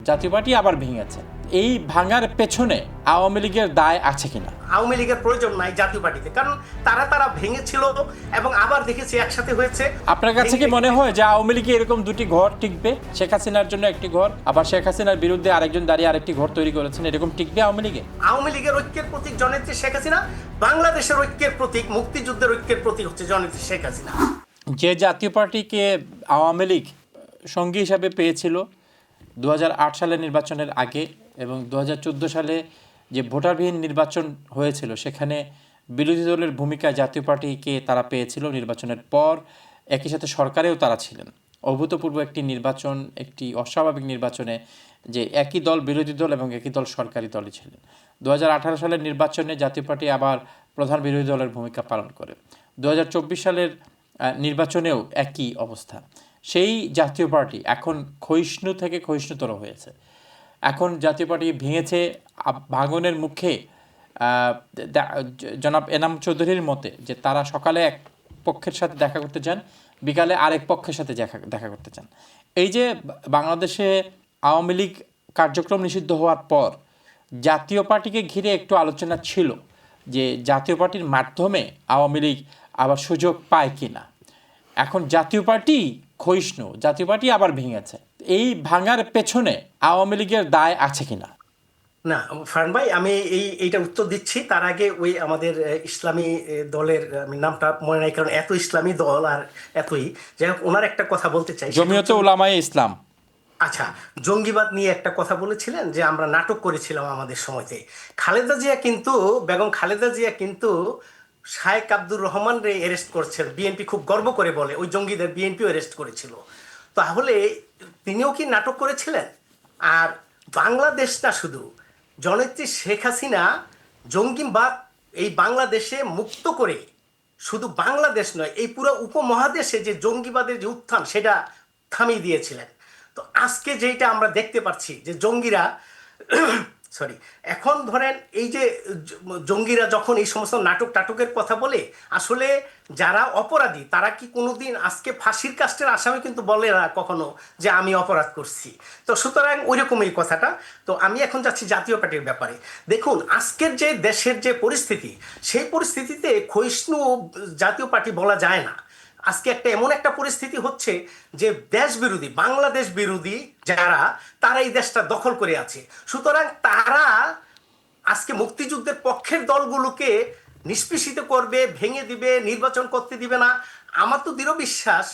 জাতীয় পার্টি আবার ভেঙেছে। এই ভাঙার পেছনে আওয়ামী লীগের দায় আছে কিনা? আওয়ামী লীগের প্রয়োজন নাই জাতীয় পার্টিতে, কারণ তারা ভেঙেছিল এবং আবার দেখেছি একসাথে হয়েছে। আপনার কাছে কি মনে হয় যে আওয়ামী লীগে এরকম দুটি ঘর টিকবে? শেখ হাসিনার জন্য একটি ঘর, আবার শেখ হাসিনার বিরুদ্ধে আরেকজন দাঁড়িয়ে আরেকটি ঘর তৈরি করেছেন, এরকম টিকবে আওয়ামী লীগে? আওয়ামী লীগের ঐক্যের প্রতীক জননেত্রী শেখ হাসিনা, বাংলাদেশের ঐক্যের প্রতীক, মুক্তিযুদ্ধের ঐক্যের প্রতীক হচ্ছে জননেত্রী শেখ হাসিনা। যে জাতীয় পার্টিকে আওয়ামী লীগ সঙ্গী হিসাবে পেয়েছিল 2008 সালের নির্বাচনের আগে এবং 2014 সালে যে ভোটারবিহীন নির্বাচন হয়েছিল, সেখানে বিরোধী দলের ভূমিকায় জাতীয় পার্টিকে তারা পেয়েছিল নির্বাচনের পর। একই সাথে সরকারেও তারা ছিলেন। অভূতপূর্ব একটি নির্বাচন, একটি অস্বাভাবিক নির্বাচনে যে একই দল বিরোধী দল এবং একই দল সরকারি দলই ছিলেন। 2018 সালের নির্বাচনে জাতীয় পার্টি আবার প্রধান বিরোধী দলের ভূমিকা পালন করে। 2024 সালের নির্বাচনেও একই অবস্থা। সেই জাতীয় পার্টি এখন ক্ষয়িষ্ণু থেকে ক্ষয়িষ্ণুতর হয়েছে। এখন জাতীয় পার্টি ভেঙেছে। ভাঙনের মুখে জনাব এনাম চৌধুরীর মতে যে তারা সকালে এক পক্ষের সাথে দেখা করতে চান, বিকালে আরেক পক্ষের সাথে দেখা করতে চান। এই যে বাংলাদেশে আওয়ামী লীগ কার্যক্রম নিষিদ্ধ হওয়ার পর জাতীয় পার্টিকে ঘিরে একটু আলোচনা ছিল যে জাতীয় পার্টির মাধ্যমে আওয়ামী লীগ আবার সুযোগ পায় কিনা। এখন জাতীয় পার্টি ক্ষয়িষ্ণু, জাতীয় পার্টি আবার ভেঙেছে। এই ভাঙার পেছনে আওয়ামী লীগের দায় আছে কিনা? না ফারহান ভাই, আমি এইটা উত্তর দিচ্ছি। তার আগে ওই আমাদের ইসলামী দলের, আমি নামটা মনে নাই কারণ এত ইসলামী দল আর এতই, যাই হোক ওনার একটা কথা বলতে চাই। জমিয়তে উলামায়ে ইসলাম। আচ্ছা, জঙ্গিবাদ নিয়ে একটা কথা বলেছিলেন যে আমরা নাটক করেছিলাম আমাদের সময়তে। খালেদা জিয়া কিন্তু, বেগম খালেদা জিয়া কিন্তু শায়েখ আব্দুর রহমান রে অ্যারেস্ট করছেন, বিএনপি খুব গর্ব করে বলে ওই জঙ্গিদের বিএনপিও অ্যারেস্ট করেছিল। তাহলে তিনিও কি নাটক করেছিলেন? আর বাংলাদেশটা শুধু জননেত্রী শেখ হাসিনা জঙ্গিবাদ এই বাংলাদেশে মুক্ত করে, শুধু বাংলাদেশ নয় এই পুরো উপমহাদেশে যে জঙ্গিবাদের যে উত্থান সেটা থামিয়ে দিয়েছিলেন। তো আজকে যেটা আমরা দেখতে পাচ্ছি যে জঙ্গিরা সরি, এখন ধরেন এই যে জঙ্গিরা যখন এই সমস্ত নাটক টাটকের কথা বলে, আসলে যারা অপরাধী তারা কি কোনোদিন আজকে ফাঁসির কাস্টের আসামি কিন্তু বলে না কখনো যে আমি অপরাধ করছি। তো সুতরাং ওই রকমই কথাটা। তো আমি এখন যাচ্ছি জাতীয় পার্টির ব্যাপারে। দেখুন আজকের যে দেশের যে পরিস্থিতি, সেই পরিস্থিতিতে ক্ষয়িষ্ণু জাতীয় পার্টি বলা যায় না। আজকে একটা এমন একটা পরিস্থিতি হচ্ছে যে দেশ বিরোধী, বাংলাদেশ বিরোধী যারা, তারা এই দেশটা দখল করে আছে। সুতরাং তারা আজকে মুক্তিযুদ্ধের পক্ষের দলগুলোকে নিষ্পেষিত করবে, ভেঙে দিবে, নির্বাচন করতে দিবে না। আমার তো দৃঢ় বিশ্বাস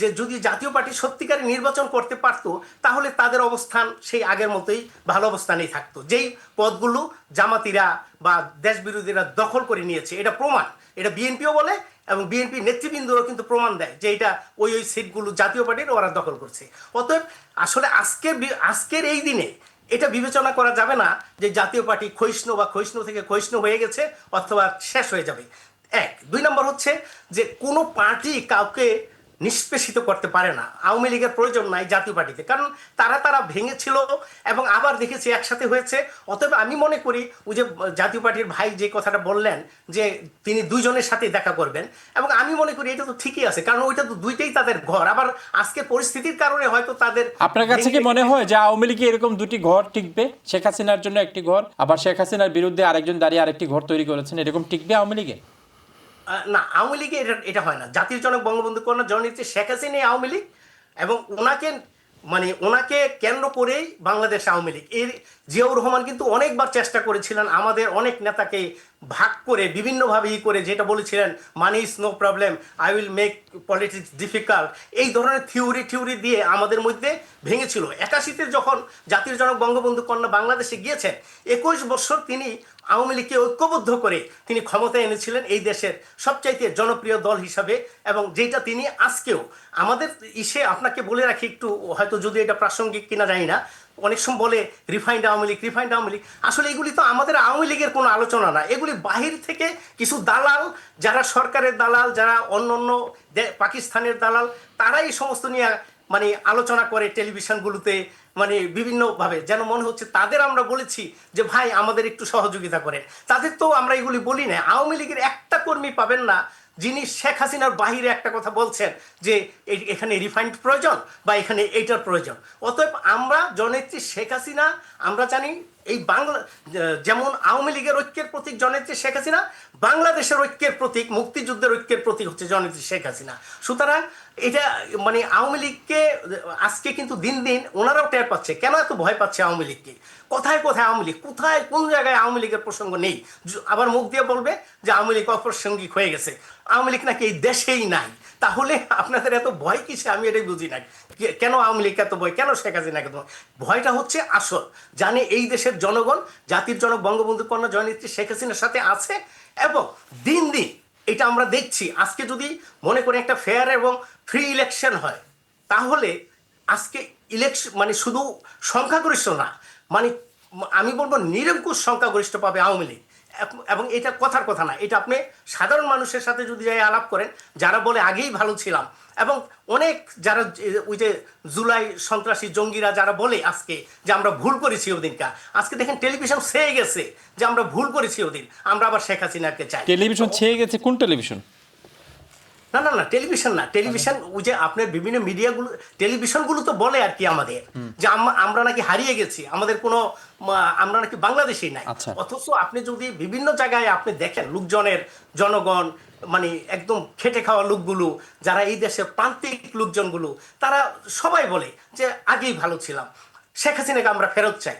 যে যদি জাতীয় পার্টি সত্যিকারের নির্বাচন করতে পারতো তাহলে তাদের অবস্থান সেই আগের মতোই ভালো অবস্থানেই থাকতো। যেই পদগুলো জামাতিরা বা দেশ বিরোধীরা দখল করে নিয়েছে, এটা প্রমাণ, এটা বিএনপিও বলে এবং বিএনপি নেতৃবৃন্দও কিন্তু প্রমাণ দেয় যে এটা ওই সিটগুলো জাতীয় পার্টির ওরা দখল করছে। অতএব আসলে আজকের এই দিনে এটা বিবেচনা করা যাবে না যে জাতীয় পার্টি ক্ষয়িষ্ণু বা ক্ষয়িষ্ণু থেকে ক্ষয়িষ্ণু হয়ে গেছে অথবা শেষ হয়ে যাবে। এক, দুই নম্বর হচ্ছে যে কোনো পার্টি কাউকে নিষ্পেষিত করতে পারে না। আওয়ামী লীগের প্রয়োজন নাই জাতীয় পার্টিতে, কারণ তারা ভেঙেছিল এবং আবার দেখেছি একসাথে হয়েছে। অতএব আমি মনে করি ওই যে জাতীয় পার্টির ভাই যে কথাটা বললেন যে তিনি দুইজনের সাথে দেখা করবেন, এবং আমি মনে করি এটা তো ঠিকই আছে, কারণ ওইটা তো দুইটাই তাদের ঘর। আবার আজকে পরিস্থিতির কারণে হয়তো তাদের, আপনার কাছে কি মনে হয় যে আওয়ামী লীগে এরকম দুটি ঘর টিকবে? শেখ হাসিনার জন্য একটি ঘর, আবার শেখ হাসিনার বিরুদ্ধে আরেকজন দাঁড়িয়ে আরেকটি ঘর তৈরি করেছেন, এরকম টিকবে আওয়ামী লীগে? না, আওয়ামী লীগে এটা হয় না। জাতির জনক বঙ্গবন্ধু কন্যা জননেত্রী শেখ হাসিনা আওয়ামী লীগ, এবং ওনাকে কেন্দ্র করেই বাংলাদেশ আওয়ামী লীগ। এর জিয়াউর রহমান কিন্তু অনেকবার চেষ্টা করেছিলেন আমাদের অনেক নেতাকে ভাগ করে বিভিন্নভাবে করে, যেটা বলেছিলেন money is no problem, I will make politics difficult, এই ধরনের থিওরি দিয়ে আমাদের মধ্যে ভেঙেছিল। 81-তে যখন জাতির জনক বঙ্গবন্ধু কন্যা বাংলাদেশে গিয়েছেন, 21 বছর তিনি আওয়ামী লীগকে ঐক্যবদ্ধ করে তিনি ক্ষমতায় এনেছিলেন এই দেশের সবচাইতে জনপ্রিয় দল হিসাবে, এবং যেটা তিনি আজকেও আমাদের আপনাকে বলে রাখি একটু, হয়তো যদি এটা প্রাসঙ্গিক কিনা জানি না, অনেক সময় বলে রিফাইন্ড আওয়ামী লীগ। আসলে এগুলি তো আমাদের আওয়ামী লীগের কোনো আলোচনা না, এগুলি বাহির থেকে কিছু দালাল, যারা সরকারের দালাল, যারা অন্য পাকিস্তানের দালাল, তারা এই সমস্ত নিয়ে আলোচনা করে টেলিভিশনগুলোতে, বিভিন্নভাবে, যেন মনে হচ্ছে তাদের আমরা বলেছি যে ভাই আমাদের একটু সহযোগিতা করেন। তাদের তো আমরা এগুলি বলি না। আওয়ামী লীগের একটা কর্মী পাবেন না যিনি শেখ হাসিনার বাহিরে একটা কথা বলছেন যে এখানে রিফাইন্ড প্রয়োজন বা এখানে এইটার প্রয়োজন। অতএব আমরা জননেত্রী শেখ হাসিনা, আমরা জানি এই বাংলা যেমন আওয়ামী লীগের ঐক্যের প্রতীক জননেত্রী শেখ হাসিনা, বাংলাদেশের ঐক্যের প্রতীক, মুক্তিযুদ্ধের ঐক্যের প্রতীক হচ্ছে জননেত্রী শেখ হাসিনা। সুতরাং এটা মানে আওয়ামী লীগকে আজকে কিন্তু দিন দিন ওনারাও টের পাচ্ছে কেন এত ভয় পাচ্ছে আওয়ামী লীগকে। কোথায় কোথায় আওয়ামী লীগ, কোথায় কোন জায়গায় আওয়ামী লীগের প্রসঙ্গ নেই, আবার মুখ দিয়ে বলবে যে আওয়ামী লীগ অপ্রাসঙ্গিক হয়ে গেছে, আওয়ামী লীগ নাকি এই দেশেই নাই। তাহলে আপনাদের এত ভয় কিসে আমি এটাই বুঝি না। কেন আওয়ামী লীগ এত ভয়, কেন শেখ হাসিনা এত ভয়? ভয়টা হচ্ছে আসল জানে এই দেশের জনগণ, জাতির জনক বঙ্গবন্ধু কন্যা জয়নেত্রী শেখ হাসিনার সাথে আছে। এবং দিন দিন এটা আমরা দেখছি, আজকে যদি মনে করি একটা ফেয়ার এবং ফ্রি ইলেকশন হয়, তাহলে আজকে ইলেকশন মানে শুধু সংখ্যাগরিষ্ঠ না, মানে আমি বলবো নিরঙ্কুশ সংখ্যাগরিষ্ঠ পাবে আওয়ামী লীগ। এবং এটা কথার কথা না, এটা আপনি সাধারণ মানুষের সাথে যদি যাই আলাপ করেন, যারা বলে আগেই ভালো ছিলাম, এবং অনেক যারা ওই যে জুলাই সন্ত্রাসী জঙ্গিরা যারা বলে আজকে যে আমরা ভুল করেছি ওদিনকা, আজকে দেখেন টেলিভিশন ছেয়ে গেছে যে আমরা ভুল করেছি ওদিন, আমরা আবার শেখ হাসিনাকে চাই। টেলিভিশন ছেয়ে গেছে? কোন টেলিভিশন? না না না, টেলিভিশন না, টেলিভিশন ওই যে আপনার বিভিন্ন মিডিয়াগুলো, টেলিভিশনগুলো তো বলে আর কি আমাদের যে আমরা নাকি হারিয়ে গেছি, আমাদের কোনো আমরা নাকি বাংলাদেশই নাই। আচ্ছা। অথচ আপনি যদি বিভিন্ন জায়গায় আপনি দেখেন লোকজনের, জনগণ মানে একদম খেটে খাওয়া লোকগুলো, যারা এই দেশের প্রান্তিক লোকজনগুলো, তারা সবাই বলে যে আগেই ভালো ছিলাম, শেখ হাসিনাকে আমরা ফেরত চাই।